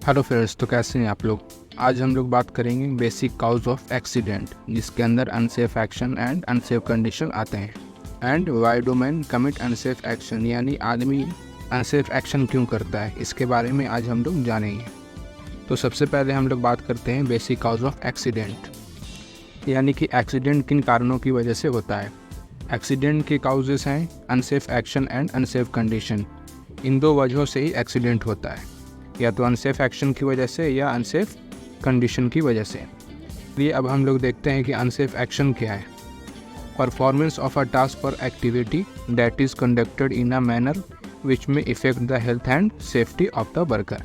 Hello friends, तो कैसे हैं आप लोग। आज हम लोग बात करेंगे बेसिक काउज ऑफ एक्सीडेंट, जिसके अंदर unsafe action and unsafe condition आते हैं। And why do man commit unsafe action, यानी आदमी अनसेफ एक्शन क्यों करता है, इसके बारे में आज हम लोग जानेंगे। तो सबसे पहले हम लोग बात करते हैं बेसिक काउज ऑफ एक्सीडेंट, यानी कि एक्सीडेंट किन कारणों की वजह से होता है। एक्सीडेंट के काउजेस हैं unsafe action and unsafe condition. इन दो वजहों से ही एक्सीडेंट होता है, या तो अनसेफ एक्शन की वजह से या अनसेफ कंडीशन की वजह से। ये अब हम लोग देखते हैं कि अनसेफ एक्शन क्या है। परफॉर्मेंस ऑफ अ टास्क और activity that is conducted in a manner which may affect the health and safety of the worker,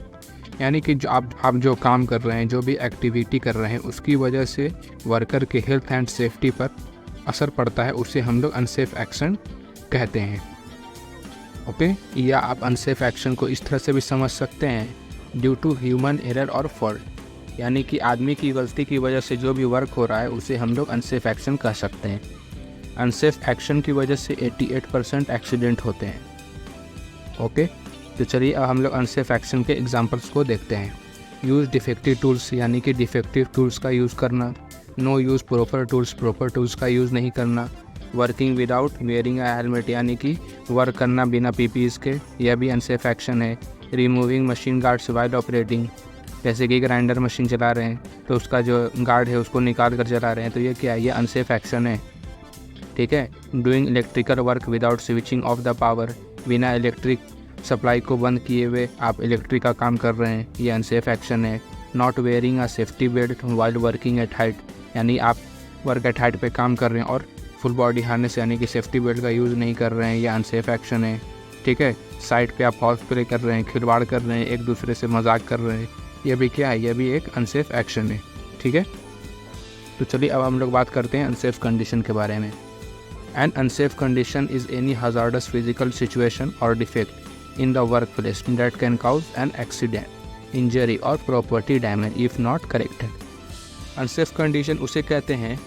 यानी कि जो आप जो काम कर रहे हैं, जो भी एक्टिविटी कर रहे हैं, उसकी वजह से वर्कर के हेल्थ एंड सेफ्टी पर असर पड़ता है, उसे हम लोग अनसेफ एक्शन कहते हैं। ओके, या आप अनसेफ एक्शन को इस तरह से भी समझ सकते हैं, ड्यू टू ह्यूमन एरर और फॉल्ट, यानी कि आदमी की गलती की वजह से जो भी वर्क हो रहा है उसे हम लोग अनसेफ एक्शन कह सकते हैं। अनसेफ एक्शन की वजह से 88% एक्सीडेंट होते हैं। ओके, तो चलिए अब हम लोग अनसेफ एक्शन के एग्जांपल्स को देखते हैं। यूज़ डिफेक्टिव टूल्स, यानी कि डिफेक्टिव टूल्स का यूज़ करना। नो यूज़ प्रॉपर टूल्स का यूज़ नहीं करना। Working without wearing a helmet, यानी कि वर्क करना बिना पीपीईज के, यह भी अनसेफ एक्शन है। Removing machine guards while operating, जैसे कि ग्राइंडर मशीन चला रहे हैं तो उसका जो गार्ड है उसको निकाल कर चला रहे हैं, तो ये क्या है, ये अनसेफ एक्शन है। ठीक है। Doing electrical work without switching off the power, बिना इलेक्ट्रिक सप्लाई को बंद किए हुए आप इलेक्ट्रिक का काम कर रहे हैं, ये अनसेफ एक्शन है। Not wearing a safety belt while working at height, यानी आप वर्क एट हाइट पे काम कर रहे हैं और फुल बॉडी हार्नेस यानी कि सेफ्टी बेल्ट का यूज़ नहीं कर रहे हैं, ये अनसेफ एक्शन है। ठीक है। साइड पे आप हॉर्स प्ले कर रहे हैं, खिलवाड़ कर रहे हैं, एक दूसरे से मजाक कर रहे हैं, ये भी क्या है, ये भी एक अनसेफ एक्शन है। ठीक है। तो चलिए अब हम लोग बात करते हैं अनसेफ कंडीशन के बारे में। An unsafe condition is any hazardous physical situation और defect in the work place that can cause an accident, injury और property damage if not corrected. Unsafe condition उसे कहते हैं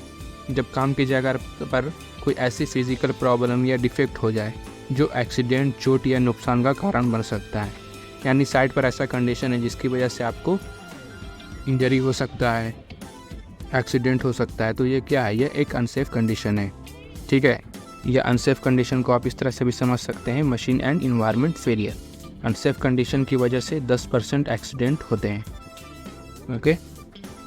जब काम की जगह पर कोई ऐसी फिजिकल प्रॉब्लम या डिफेक्ट हो जाए जो एक्सीडेंट, चोट या नुकसान का कारण बन सकता है, यानी साइड पर ऐसा कंडीशन है जिसकी वजह से आपको इंजरी हो सकता है, एक्सीडेंट हो सकता है, तो ये क्या है, ये एक अनसेफ कंडीशन है। ठीक है। यह अनसेफ कंडीशन को आप इस तरह से भी समझ सकते हैं, machine and environment failure. Unsafe condition की वजह से 10% एक्सीडेंट होते हैं। ओके,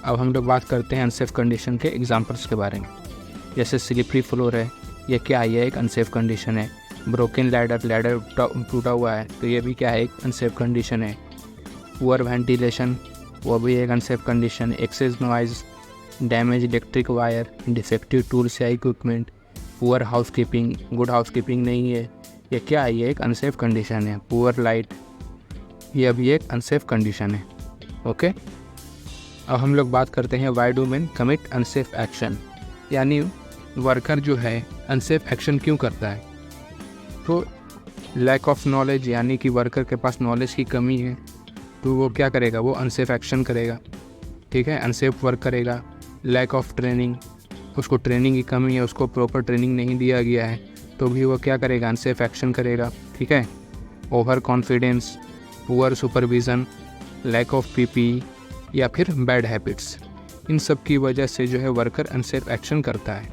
अब हम लोग बात करते हैं अनसेफ कंडीशन के एग्जांपल्स के बारे में। जैसे स्लिपरी फ्लोर है, ये क्या है, ये एक अनसेफ कंडीशन है। ब्रोकन लैडर टूटा हुआ है, तो ये भी क्या है, एक अनसेफ कंडीशन है। पुअर वेंटिलेशन, वो भी एक अनसेफ कंडीशन है। Excess noise, damage electric wire, defective tools या equipment, poor housekeeping, good housekeeping नहीं है, ये क्या है, ये एक अनसेफ कंडीशन है। पुअर लाइट, ये भी एक अनसेफ कंडीशन है। ओके, अब हम लोग बात करते हैं why do man commit unsafe action, यानी वर्कर जो है अनसेफ एक्शन क्यों करता है। तो लैक ऑफ नॉलेज, यानी कि वर्कर के पास नॉलेज की कमी है, तो वो क्या करेगा, वो अनसेफ एक्शन करेगा। ठीक है, अनसेफ वर्क करेगा। लैक ऑफ ट्रेनिंग, उसको ट्रेनिंग की कमी है, उसको प्रॉपर ट्रेनिंग नहीं दिया गया है, तो भी वो क्या करेगा, अनसेफ एक्शन करेगा। ठीक है। Over confidence, poor supervision, lack of PP या फिर बैड हैबिट्स, इन सब की वजह से जो है वर्कर अनसेफ एक्शन करता है।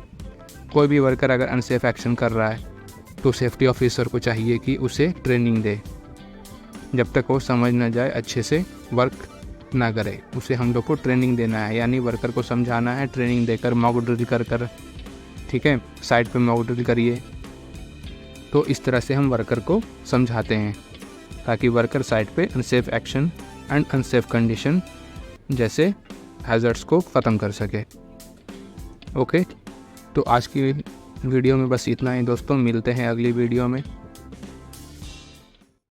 कोई भी वर्कर अगर अनसेफ एक्शन कर रहा है तो सेफ्टी ऑफिसर को चाहिए कि उसे ट्रेनिंग दे, जब तक वो समझ ना जाए अच्छे से वर्क ना करे, उसे हम लोग को ट्रेनिंग देना है, यानी वर्कर को समझाना है ट्रेनिंग देकर, मॉक ड्रिल कर। ठीक है, साइड पे मॉक ड्रिल करिए, तो इस तरह से हम वर्कर को समझाते हैं ताकि वर्कर साइड पे unsafe action and unsafe condition जैसे हैज़र्ड्स को ख़त्म कर सके। ओके, तो आज की वीडियो में बस इतना ही दोस्तों, मिलते हैं अगली वीडियो में।